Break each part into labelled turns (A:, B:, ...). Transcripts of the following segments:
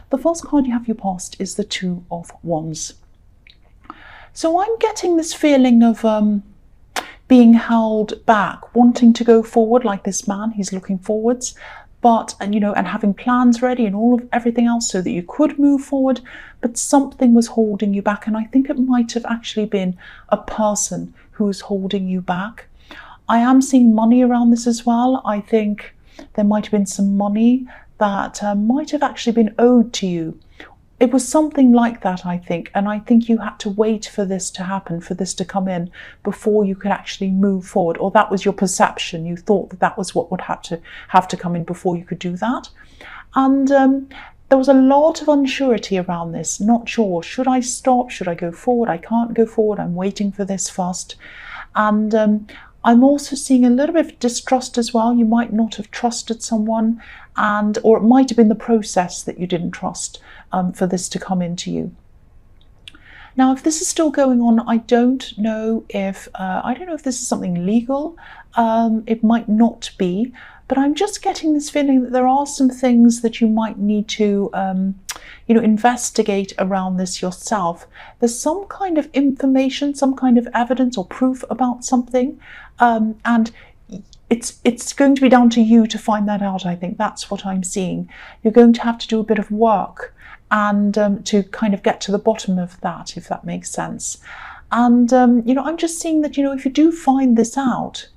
A: The first card you have your past is the Two of Wands. So I'm getting this feeling of being held back, wanting to go forward like this man. He's looking forwards, and having plans ready and everything else so that you could move forward, but something was holding you back. And I think it might have actually been a person who was holding you back. I am seeing money around this as well. I think there might have been some money that might have actually been owed to you. It was something like that, I think, and I think you had to wait for this to happen, for this to come in before you could actually move forward, or that was your perception. You thought that was what would have to come in before you could do that. And there was a lot of unsurety around this. Not sure, should I stop? Should I go forward? I can't go forward. I'm waiting for this first. And I'm also seeing a little bit of distrust as well. You might not have trusted someone, or it might have been the process that you didn't trust for this to come into you. Now, if this is still going on, I don't know if this is something legal. It might not be, but I'm just getting this feeling that there are some things that you might need to investigate around this yourself. There's some kind of information, some kind of evidence or proof about something, and it's going to be down to you to find that out. I think that's what I'm seeing. You're going to have to do a bit of work and to kind of get to the bottom of that, if that makes sense. And I'm just seeing that if you do find this out,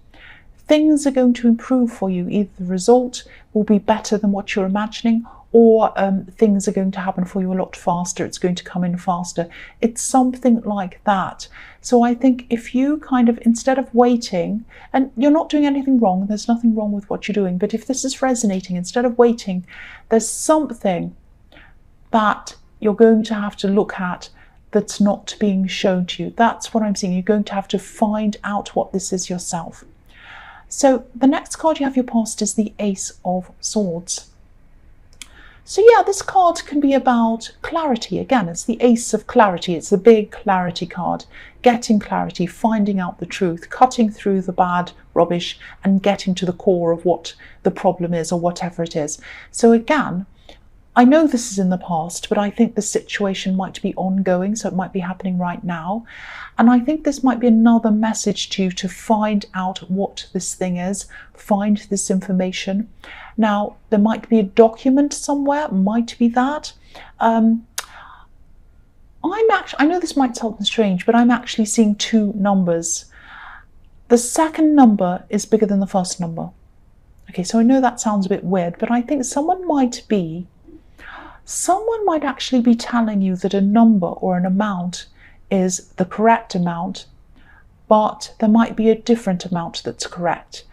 A: things are going to improve for you. Either the result will be better than what you're imagining, or things are going to happen for you a lot faster. It's going to come in faster. It's something like that. So I think if you kind of, instead of waiting, and you're not doing anything wrong, there's nothing wrong with what you're doing, but if this is resonating, instead of waiting, there's something that you're going to have to look at that's not being shown to you. That's what I'm seeing. You're going to have to find out what this is yourself. So the next card you have your past is the Ace of Swords. So yeah, this card can be about clarity. Again, it's the Ace of Clarity. It's the big clarity card. Getting clarity, finding out the truth, cutting through the bad rubbish and getting to the core of what the problem is or whatever it is. So again, I know this is in the past, but I think the situation might be ongoing, so it might be happening right now. And I think this might be another message to you to find out what this thing is, find this information. Now, there might be a document somewhere, might be that. I know this might sound strange, but I'm actually seeing two numbers. The second number is bigger than the first number. Okay, so I know that sounds a bit weird, but I think someone might actually be telling you that a number or an amount is the correct amount, but there might be a different amount that's correct.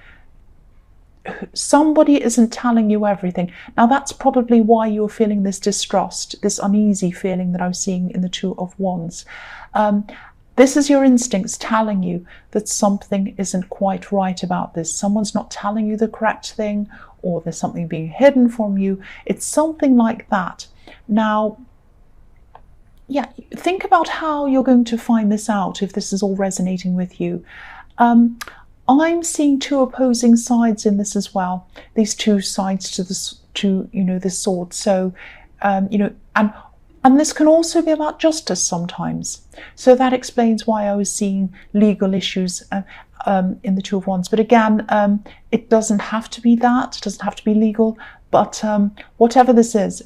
A: Somebody isn't telling you everything. Now, that's probably why you're feeling this distrust, this uneasy feeling that I'm seeing in the Two of Wands. This is your instincts telling you that something isn't quite right about this. Someone's not telling you the correct thing, or there's something being hidden from you. It's something like that. Now, yeah, think about how you're going to find this out if this is all resonating with you. I'm seeing two opposing sides in this as well. These two sides to this sword. So, and this can also be about justice sometimes. So that explains why I was seeing legal issues in the Two of Wands. But again, it doesn't have to be that. It doesn't have to be legal. But whatever this is,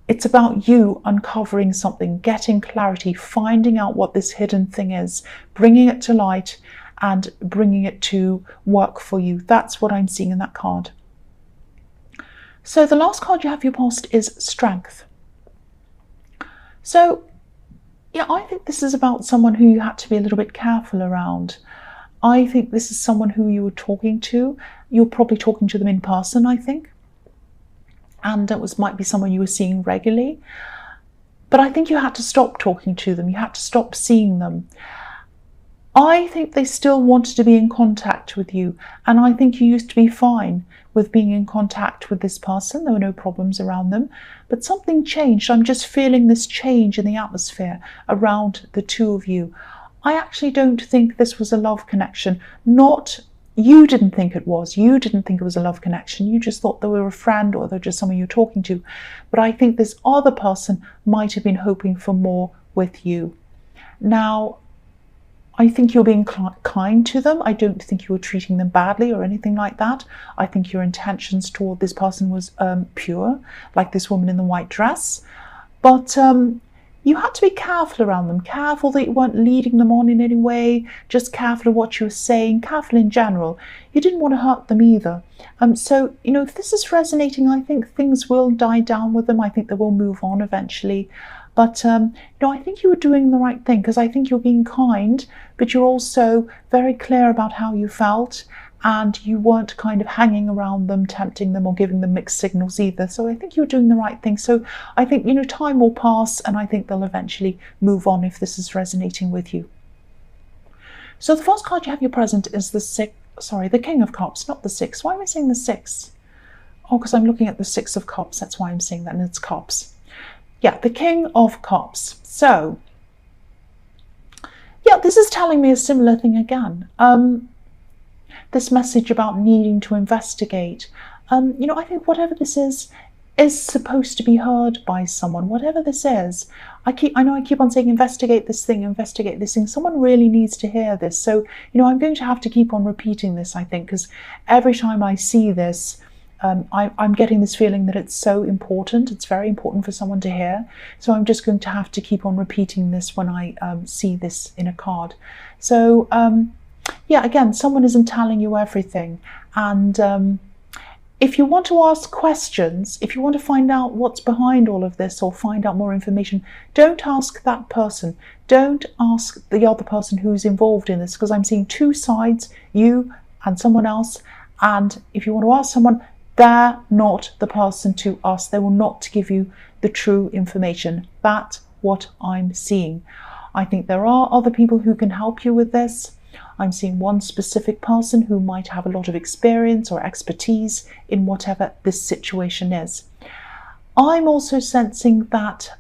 A: it's about you uncovering something, getting clarity, finding out what this hidden thing is, bringing it to light, and bringing it to work for you. That's what I'm seeing in that card. So the last card you have for your past is Strength. So yeah, I think this is about someone who you had to be a little bit careful around. I think this is someone who you were talking to. You're probably talking to them in person, I think. And it might be someone you were seeing regularly. But I think you had to stop talking to them. You had to stop seeing them. I think they still wanted to be in contact with you. And I think you used to be fine with being in contact with this person. There were no problems around them. But something changed. I'm just feeling this change in the atmosphere around the two of you. I actually don't think this was a love connection. Not you didn't think it was. You didn't think it was a love connection. You just thought they were a friend or they're just someone you're talking to. But I think this other person might have been hoping for more with you. Now, I think you're being kind to them. I don't think you were treating them badly or anything like that. I think your intentions toward this person was pure, like this woman in the white dress. But you had to be careful around them, careful that you weren't leading them on in any way, just careful of what you were saying, careful in general. You didn't want to hurt them either. So, if this is resonating, I think things will die down with them. I think they will move on eventually. But, I think you were doing the right thing, because I think you're being kind, but you're also very clear about how you felt, and you weren't kind of hanging around them, tempting them or giving them mixed signals either. So I think you're doing the right thing. So I think, time will pass, and I think they'll eventually move on if this is resonating with you. So the first card you have your present is the King of Cups, not the Six. Why am I saying the Six? Oh, because I'm looking at the Six of Cups. That's why I'm saying that, and it's Cups. Yeah, the King of Cups. So, yeah, this is telling me a similar thing again. This message about needing to investigate. I think whatever this is supposed to be heard by someone. Whatever this is, I know I keep on saying investigate this thing. Someone really needs to hear this. So, I'm going to have to keep on repeating this, I think, because every time I see this, I'm getting this feeling that it's so important. It's very important for someone to hear. So I'm just going to have to keep on repeating this when I see this in a card. So, yeah, again, someone isn't telling you everything. And if you want to ask questions, if you want to find out what's behind all of this or find out more information, don't ask that person. Don't ask the other person who's involved in this, because I'm seeing two sides, you and someone else. And if you want to ask someone, they're not the person to ask. They will not give you the true information. That's what I'm seeing. I think there are other people who can help you with this. I'm seeing one specific person who might have a lot of experience or expertise in whatever this situation is. I'm also sensing that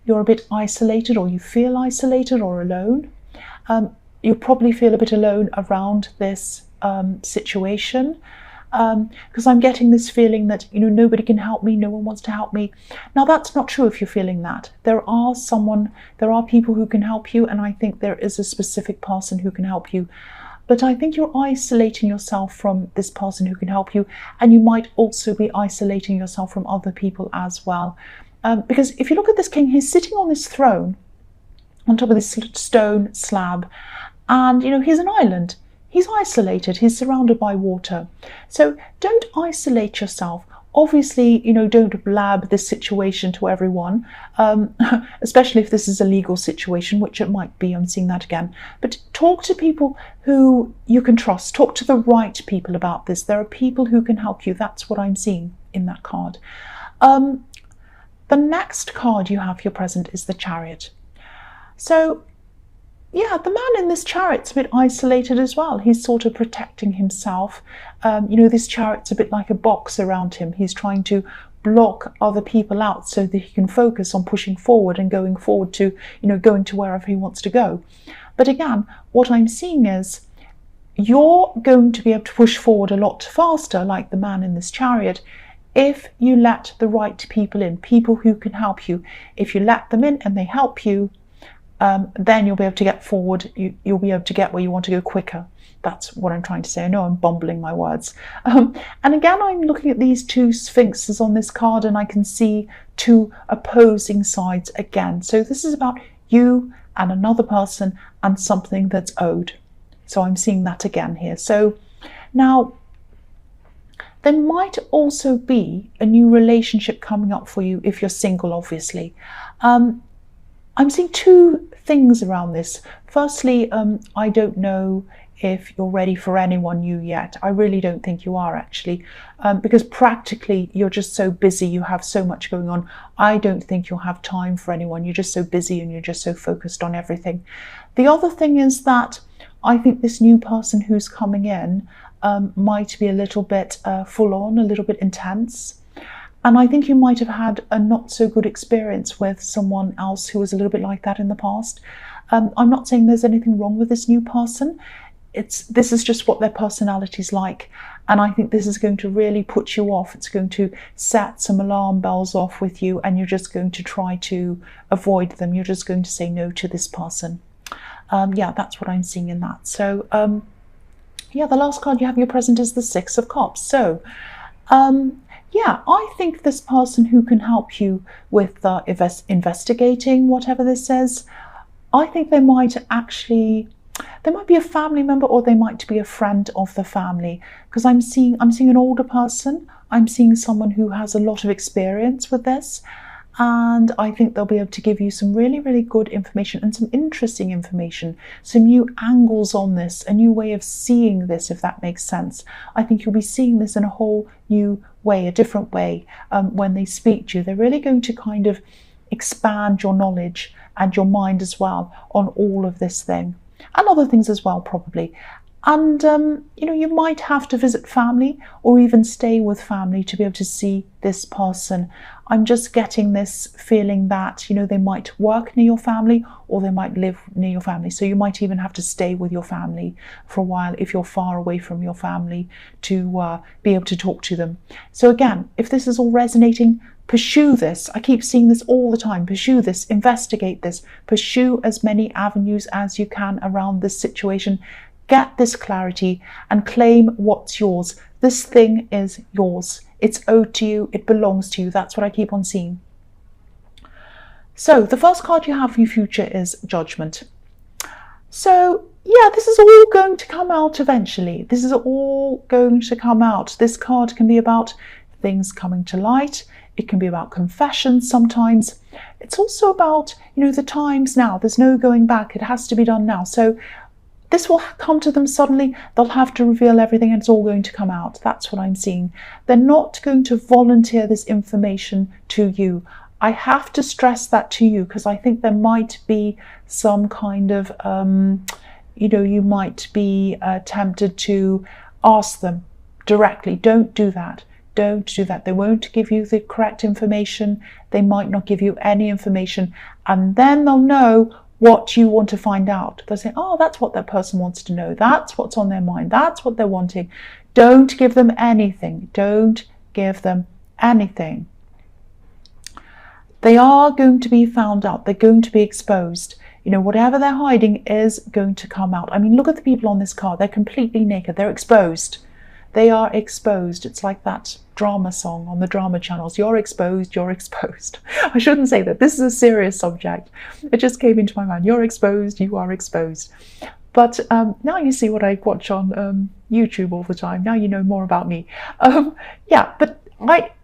A: you're a bit isolated, or you feel isolated or alone. You probably feel a bit alone around this situation. Because I'm getting this feeling that, nobody can help me, no one wants to help me. Now, that's not true if you're feeling that. There are people who can help you, and I think there is a specific person who can help you. But I think you're isolating yourself from this person who can help you, and you might also be isolating yourself from other people as well. Because if you look at this king, he's sitting on this throne on top of this stone slab, and, he's an island. He's isolated, he's surrounded by water. So don't isolate yourself. Obviously, don't blab this situation to everyone, especially if this is a legal situation, which it might be. I'm seeing that again. But talk to people who you can trust. Talk to the right people about this. There are people who can help you. That's what I'm seeing in that card. The next card you have here present is the Chariot. So, yeah, the man in this chariot's a bit isolated as well. He's sort of protecting himself. This chariot's a bit like a box around him. He's trying to block other people out so that he can focus on pushing forward and going forward to, going to wherever he wants to go. But again, what I'm seeing is you're going to be able to push forward a lot faster, like the man in this chariot, if you let the right people in, people who can help you. If you let them in and they help you, then you'll be able to get forward. You'll be able to get where you want to go quicker. That's what I'm trying to say. I know I'm bumbling my words. And again, I'm looking at these two sphinxes on this card, and I can see two opposing sides again. So this is about you and another person and something that's owed. So I'm seeing that again here. So now, there might also be a new relationship coming up for you if you're single, obviously. I'm seeing two things around this. Firstly, I don't know if you're ready for anyone new yet. I really don't think you are, actually, because practically you're just so busy. You have so much going on. I don't think you'll have time for anyone. You're just so busy and you're just so focused on everything. The other thing is that I think this new person who's coming in might be a little bit full on, a little bit intense. And I think you might have had a not so good experience with someone else who was a little bit like that in the past. I'm not saying there's anything wrong with this new person. this is just what their personality's like. And I think this is going to really put you off. It's going to set some alarm bells off with you, and you're just going to try to avoid them. You're just going to say no to this person. Yeah, that's what I'm seeing in that. So, yeah, the last card you have in your present is the Six of Cups. So, yeah, I think this person who can help you with investigating whatever this says, I think they might be a family member, or they might be a friend of the family, because I'm seeing an older person. I'm seeing someone who has a lot of experience with this, and I think they'll be able to give you some really, really good information and some interesting information, some new angles on this, a new way of seeing this, if that makes sense. I think you'll be seeing this in a whole new way, a different way, when they speak to you. They're really going to kind of expand your knowledge and your mind as well on all of this thing, and other things as well, probably. And you might have to visit family, or even stay with family, to be able to see this person. I'm just getting this feeling that they might work near your family, or they might live near your family. So you might even have to stay with your family for a while if you're far away from your family, to be able to talk to them. So again, if this is all resonating, pursue this. I keep seeing this all the time. Pursue this, investigate this, pursue as many avenues as you can around this situation. Get this clarity and claim what's yours. This thing is yours. It's owed to you. It belongs to you. That's what I keep on seeing. So the first card you have for your future is Judgment. So yeah, this is all going to come out eventually. This is all going to come out. This card can be about things coming to light. It can be about confessions sometimes. It's also about, the times now. There's no going back. It has to be done now. So this will come to them suddenly. They'll have to reveal everything, and it's all going to come out. That's what I'm seeing. They're not going to volunteer this information to you. I have to stress that to you, because I think there might be some kind of, you might be tempted to ask them directly. Don't do that. Don't do that. They won't give you the correct information. They might not give you any information. And then they'll know what you want to find out. They'll say, oh, that's what that person wants to know. That's what's on their mind. That's what they're wanting. Don't give them anything. Don't give them anything. They are going to be found out. They're going to be exposed. Whatever they're hiding is going to come out. I mean, look at the people on this card. They're completely naked. They're exposed. They are exposed. It's like that drama song on the drama channels. You're exposed, you're exposed. I shouldn't say that. This is a serious subject. It just came into my mind. You're exposed, you are exposed. But now you see what I watch on YouTube all the time. Now you know more about me. Yeah, but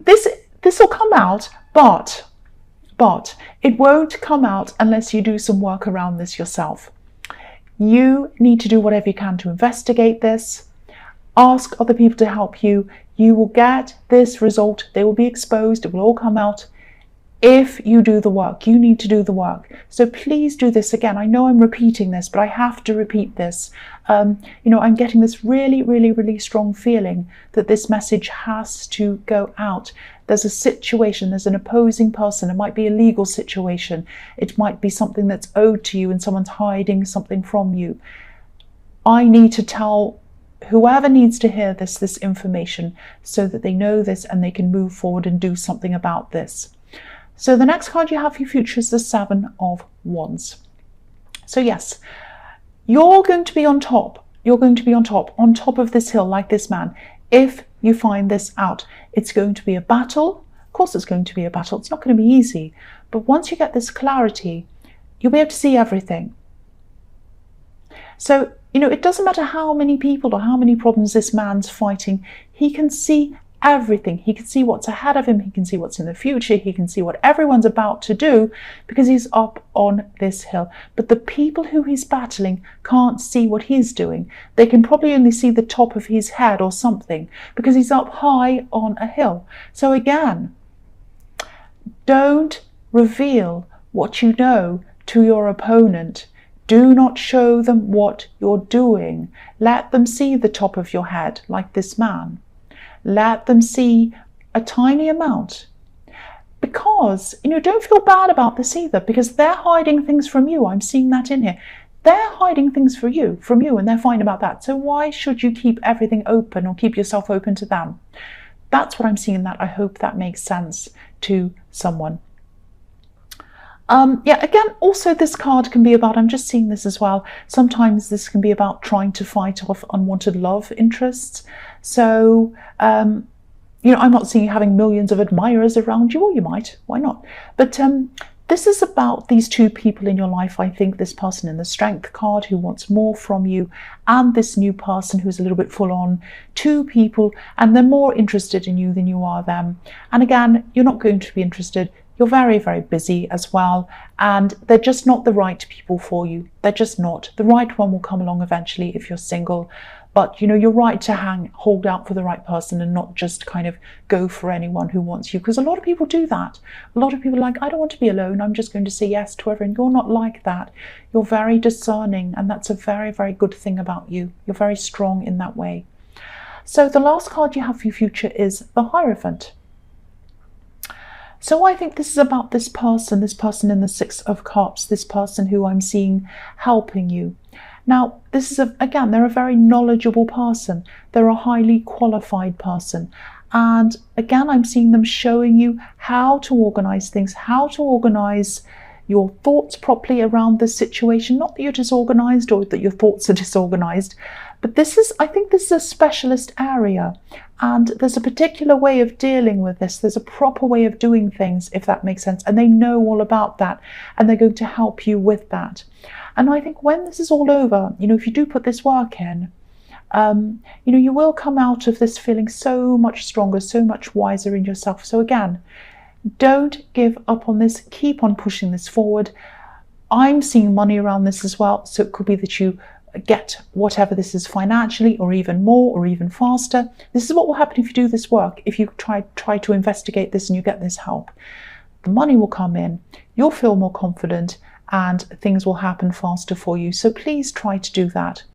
A: this will come out, but it won't come out unless you do some work around this yourself. You need to do whatever you can to investigate this. Ask other people to help you. You will get this result. They will be exposed. It will all come out if you do the work. You need to do the work. So please do this. Again, I know I'm repeating this, but I have to repeat this. I'm getting this really, really, really strong feeling that this message has to go out. There's a situation, there's an opposing person. It might be a legal situation. It might be something that's owed to you and someone's hiding something from you. I need to tell whoever needs to hear this information, so that they know this and they can move forward and do something about this. So the next card you have for your future is the Seven of Wands. So yes, you're going to be on top. You're going to be on top of this hill, like this man. If you find this out, it's going to be a battle. Of course it's going to be a battle. It's not going to be easy. But once you get this clarity, you'll be able to see everything. So, it doesn't matter how many people or how many problems this man's fighting. He can see everything. He can see what's ahead of him. He can see what's in the future. He can see what everyone's about to do, because he's up on this hill. But the people who he's battling can't see what he's doing. They can probably only see the top of his head or something, because he's up high on a hill. So again, don't reveal what you know to your opponent. Do not show them what you're doing. Let them see the top of your head, like this man. Let them see a tiny amount. Because, don't feel bad about this either, because they're hiding things from you. I'm seeing that in here. they're hiding things from you, and they're fine about that. So why should you keep everything open or keep yourself open to them? That's what I'm seeing in that. I hope that makes sense to someone. Yeah, again, also this card can be about, I'm just seeing this as well, sometimes this can be about trying to fight off unwanted love interests. So, I'm not seeing you having millions of admirers around you, or you might, why not? But this is about these two people in your life. I think this person in the Strength card who wants more from you, and this new person who's a little bit full on. Two people, and they're more interested in you than you are them. And again, you're not going to be interested. You're very, very busy as well, and they're just not the right people for you. They're just not. The right one will come along eventually if you're single, but you're right to hold out for the right person and not just kind of go for anyone who wants you, because a lot of people do that. A lot of people are like, I don't want to be alone, I'm just going to say yes to everyone. You're not like that. You're very discerning, and that's a very, very good thing about you. You're very strong in that way. So the last card you have for your future is the Hierophant. So I think this is about this person in the Six of Cups, this person who I'm seeing helping you. Now, this is, again, they're a very knowledgeable person. They're a highly qualified person. And again, I'm seeing them showing you how to organize things, how to organize your thoughts properly around this situation. Not that you're disorganized or that your thoughts are disorganized, but I think this is a specialist area, and there's a particular way of dealing with this. There's a proper way of doing things, if that makes sense, and they know all about that, and they're going to help you with that. And I think when this is all over, if you do put this work in, you will come out of this feeling so much stronger, so much wiser in yourself. So again, don't give up on this. Keep on pushing this forward. I'm seeing money around this as well. So it could be that you get whatever this is financially, or even more, or even faster. This is what will happen if you do this work. If you try to investigate this and you get this help, the money will come in. You'll feel more confident, and things will happen faster for you. So please try to do that.